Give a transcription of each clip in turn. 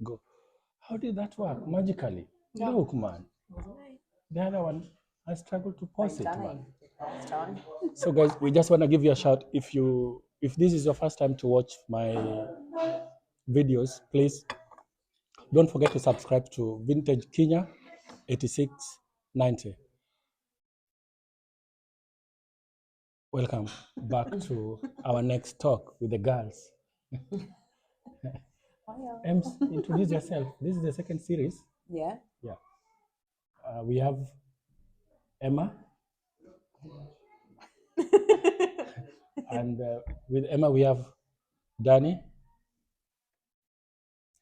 Go. How did that work magically? Look, man. The other one, I struggled to pause it, man. Last time. So, guys, we just want to give you a shout. If this is your first time to watch my videos, please don't forget to subscribe to Vintage Kenya 8690. Welcome back to our next talk with the girls. Ems, introduce yourself. This is the second series. Yeah. Yeah. We have Emma. And with Emma, we have Danny.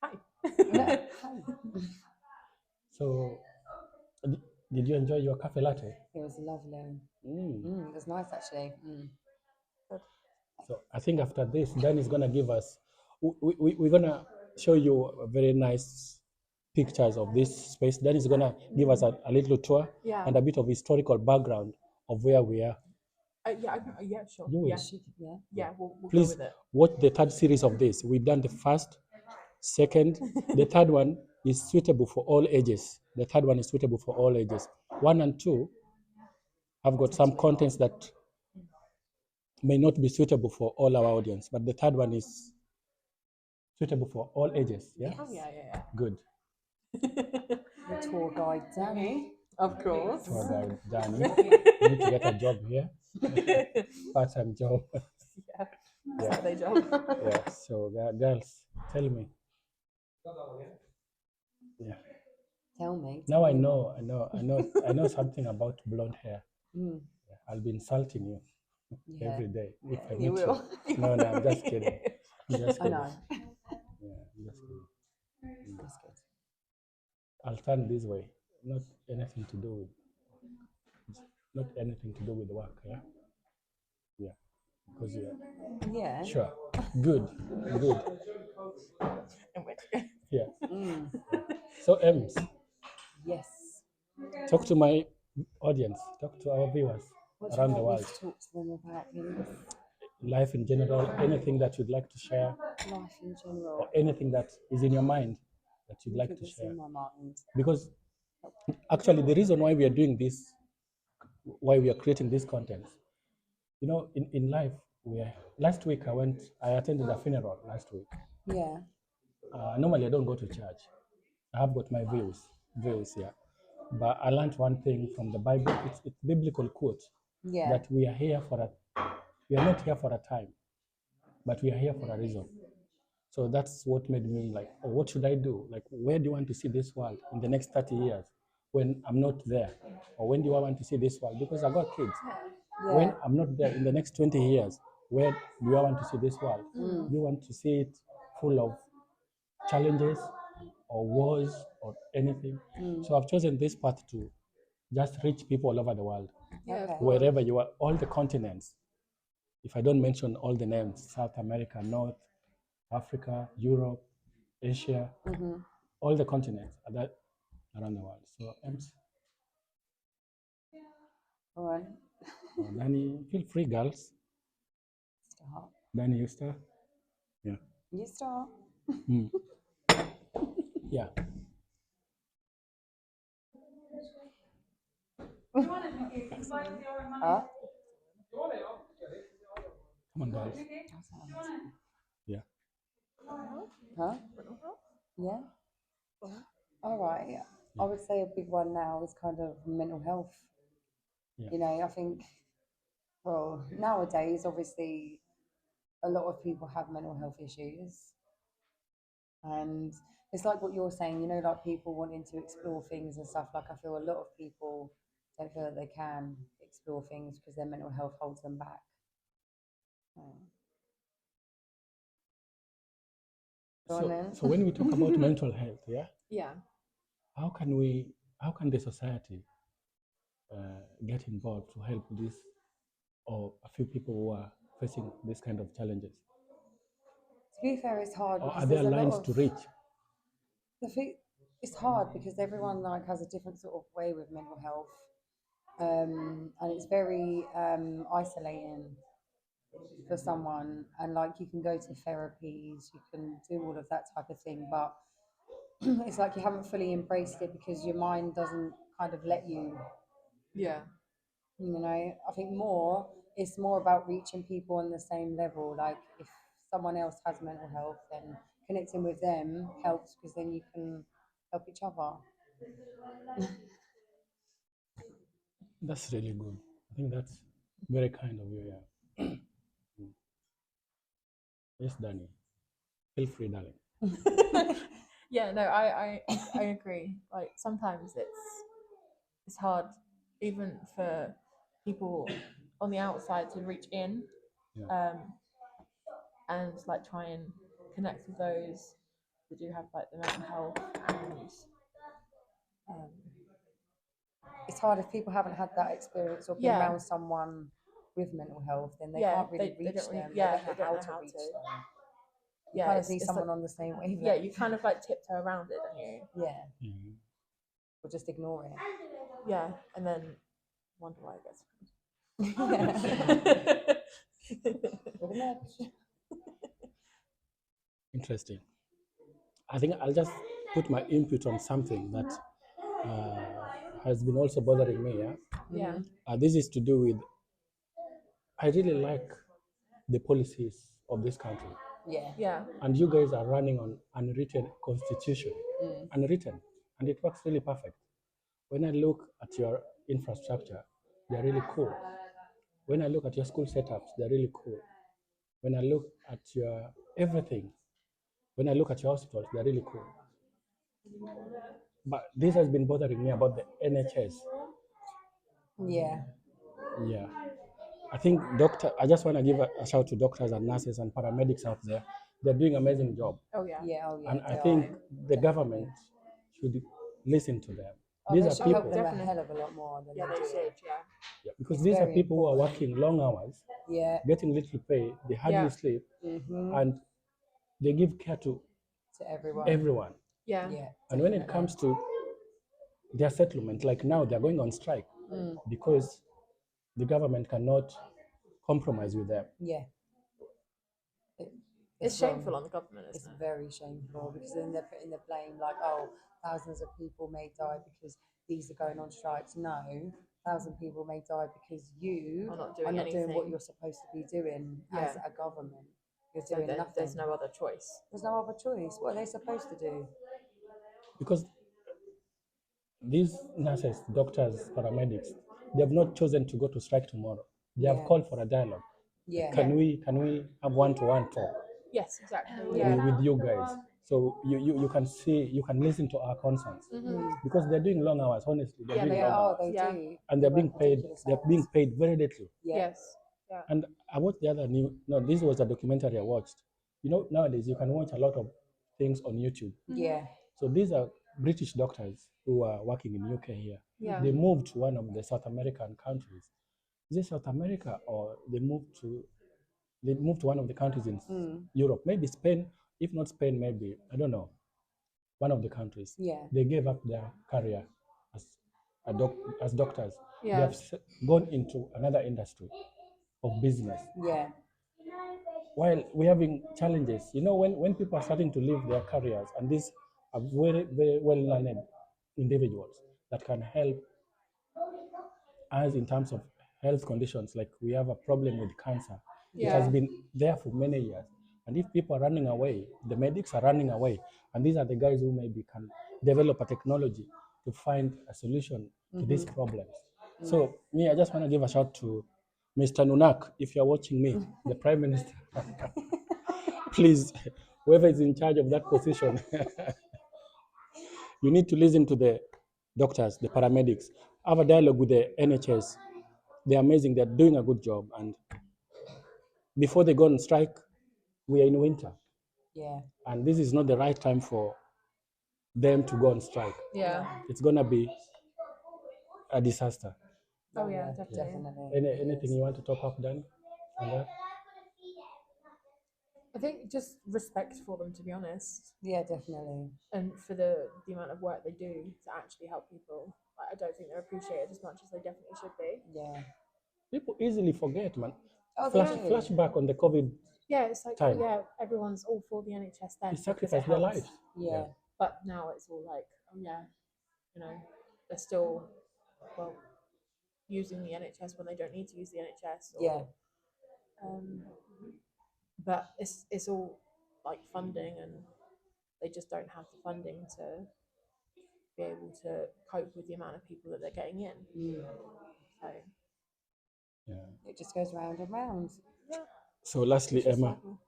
Hi. So, did you enjoy your cafe latte? It was lovely. It was nice actually. So I think after this, Dan is gonna give us. We're gonna show you a very nice pictures of this space. Dan is gonna give us a little tour and a bit of historical background of where we are. Yeah, sure. You will. Yeah, we'll go Please with it. watch the third series of this. We've done the first, second, the third one is suitable for all ages. The third one is suitable for all ages. 1 and 2 have got some contents that may not be suitable for all our audience, but the third one is suitable for all ages. Yeah. Oh yeah. Good. The tour guide Danny, Of course. Tour guide Danny. You need to get a job here. Part-time job. Yeah. Yeah. Saturday job. Yeah. So girls, tell me. Yeah. tell me. Now I know something about blonde hair. Mm. Yeah, I'll be insulting you Yeah. every day if I You meet will. you. No, I'm just kidding. I'm just I kidding. know. Yeah, I'm just kidding. That's good. I'll turn this way. Not anything to do with work. Yeah. Yeah. Because Yeah. sure. Good. Yeah. So Ems, Yes. talk to my audience. Talk to our viewers What do you around the want me world. to talk to them about, please? Life in general, anything that you'd like to share, Life in or general. anything that is in your mind that you'd like to What's share. in my mind? Because actually, the reason why we are doing this, why we are creating this content, in life, last week I attended a funeral last week. Yeah. Normally I don't go to church. I have got my views here. But I learned one thing from the Bible. It's biblical quote Yeah. that we are not here for a time, but we are here for a reason. So that's what made me like, oh, what should I do? Like, where do you want to see this world in the next 30 years when I'm not there? Or when do I want to see this world? Because I got kids. Yeah. When I'm not there in the next 20 years, where do you want to see this world? Do you want to see it full of challenges or wars or anything? So I've chosen this path to just reach people all over the world, Okay. wherever you are, all the continents. If I don't mention all the names, South America, North Africa, Europe, Asia, all the continents that around the world. So All right. Danny, feel free, girls. Start. Danny, you start. Yeah. You start. Yeah. Huh? Come on, guys. Yeah. Huh? Yeah. All right. I would say a big one now is kind of mental health. Yeah. You know, I think, well, nowadays, obviously, a lot of people have mental health issues. And it's like what you're saying, you know, like people wanting to explore things and stuff. Like, I feel a lot of people don't feel that they can explore things because their mental health holds them back. Go on then. So when we talk about mental health, yeah, Yeah. how can the society get involved to help this or a few people who are facing this kind of challenges? To be fair, it's hard Or because are there there's a lot lines of to reach? it's hard because everyone like has a different sort of way with mental health, and it's very isolating for someone. And like you can go to therapies, you can do all of that type of thing, but it's like you haven't fully embraced it because your mind doesn't kind of let you. Yeah. You know, I think it's more about reaching people on the same level. Like if someone else has mental health, then connecting with them helps because then you can help each other. That's really good. I think that's very kind of you. Yeah. Yes, Danny. Feel free, darling. Yeah, no, I agree. Like sometimes it's hard even for people on the outside to reach in, Yeah. and like try and connect with those that do have like the mental health and um, It's hard if people haven't had that experience or been Yeah. around someone with mental health, then they Yeah, can't really they reach don't really- them. yeah, They don't know how to reach them. You Yeah, kind of it's- need it's someone like- on the same wavelength. yeah, you kind of like tiptoe around it, don't you? Yeah, Mhm. or just ignore it. Yeah, and then wonder why it gets. With a nudge. Interesting. I think I'll just put my input on something that has been also bothering me. Yeah. Yeah. This is to do with. I really like the policies of this country, Yeah. Yeah. and you guys are running on unwritten constitution, unwritten, and it works really perfect. When I look at your infrastructure, they're really cool. When I look at your school setups, they're really cool. When I look at your everything, when I look at your hospitals, they're really cool. But this has been bothering me about the NHS. Yeah. Yeah. I think I just want to give a shout to doctors and nurses and paramedics out there. They're doing an amazing job. Oh yeah. Yeah. Oh yeah. And I they think are. the government should listen to them. Oh, These they are should help people, them Definitely. a hell of a lot more than Yeah, they they do. should. Yeah. yeah, because It's these are very people who are important. working long hours, Yeah. getting little pay, they hardly Yeah. sleep, Mm-hmm. and they give care to To everyone. everyone. Yeah. Yeah. And when it definitely. comes to their settlement, like now they're going on strike because the government cannot compromise with them. Yeah. It's wrong. shameful on the government, It's isn't it? very shameful because then they're putting the blame like, oh, thousands of people may die because these are going on strikes. No, 1,000 people may die because you Are not are doing not doing what anything. you're supposed to be doing as Yeah. a government. You're So doing then nothing. there's no other choice. There's no other choice. What are they supposed to do? Because these nurses, doctors, paramedics, they have not chosen to go to strike tomorrow. They have Yeah. called for a dialogue. Yeah. Can we have one-to-one talk Yes, exactly. with, Yeah. with you guys? So you can see, you can listen to our concerns. Because they're doing long hours, honestly. They're Yeah, doing they They long are. hours. They Yeah. do. And they're They being work paid, ridiculous they're being hours. paid very little. Yeah. Yes. Yeah. And I watched the other this was a documentary I watched. You know, nowadays you can watch a lot of things on YouTube. Yeah. So these are British doctors who are working in UK here. Yeah. They moved to one of the South American countries. Is it South America or they moved to one of the countries in Europe, maybe Spain, if not Spain, maybe, I don't know, one of the countries. Yeah. They gave up their career as as doctors. They Yeah. have gone into another industry of business. Yeah. While we're having challenges, you know, when people are starting to leave their careers, and these are very, very well learned individuals that can help us in terms of health conditions, like we have a problem with cancer. It has Yeah. been there for many years. And if people are running away, the medics are running away. And these are the guys who maybe can develop a technology to find a solution to these problems. So me, I just want to give a shout to Mr. Nunak, if you're watching me, the Prime Minister. Please, whoever is in charge of that position, you need to listen to the doctors, the paramedics, have a dialogue with the NHS. They're amazing, they're doing a good job. And before they go on strike, we are in winter. Yeah. And this is not the right time for them to go on strike. Yeah. It's going to be a disaster. Oh yeah, definitely. Definitely. It Anything is. you want to top up, Dan? On that? I think just respect for them, to be honest, Yeah, definitely. and for the amount of work they do to actually help people. Like, I don't think they're appreciated as much as they definitely should be. Yeah. People easily forget, man. Oh, they do. Flashback on the COVID Yeah, it's like, time. oh yeah, everyone's all for the NHS then They because it sacrificed their helps. lives. Yeah. But now it's all like, oh yeah, you know, they're still, well, using the NHS when they don't need to use the NHS. Or, Yeah. But it's all like funding, and they just don't have the funding to be able to cope with the amount of people that they're getting in. So Yeah. It just goes round and round. yeah, So lastly, vicious Emma, cycle.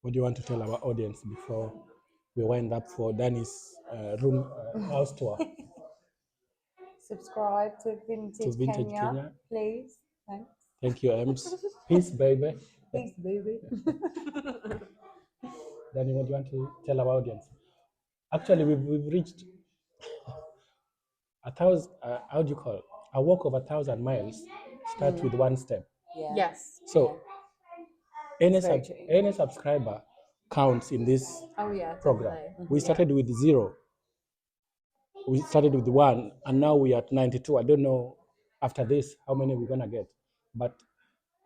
what do you want to tell our audience before we wind up for Danny's room house tour Subscribe to Vintage, to Vintage Kenya, Kenya? please. Thanks. Thank you, Ems. Peace, baby. Peace, baby. Danny, what do you want to tell our audience? Actually, we've reached 1,000. How do you call it? A walk of 1,000 miles starts with one step. Yeah. Yes. So any It's very true. any subscriber counts in this Oh yeah, program. definitely. We started with 0. We started with 1, and now we're at 92. I don't know after this how many we're gonna get, but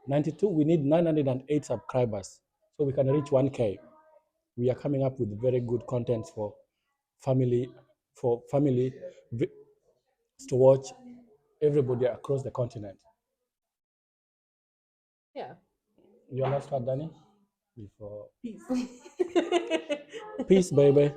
92. We need 908 subscribers so we can reach 1K. We are coming up with very good content for family to watch everybody across the continent. Yeah. Your last word, Danny? Before Peace. peace, baby.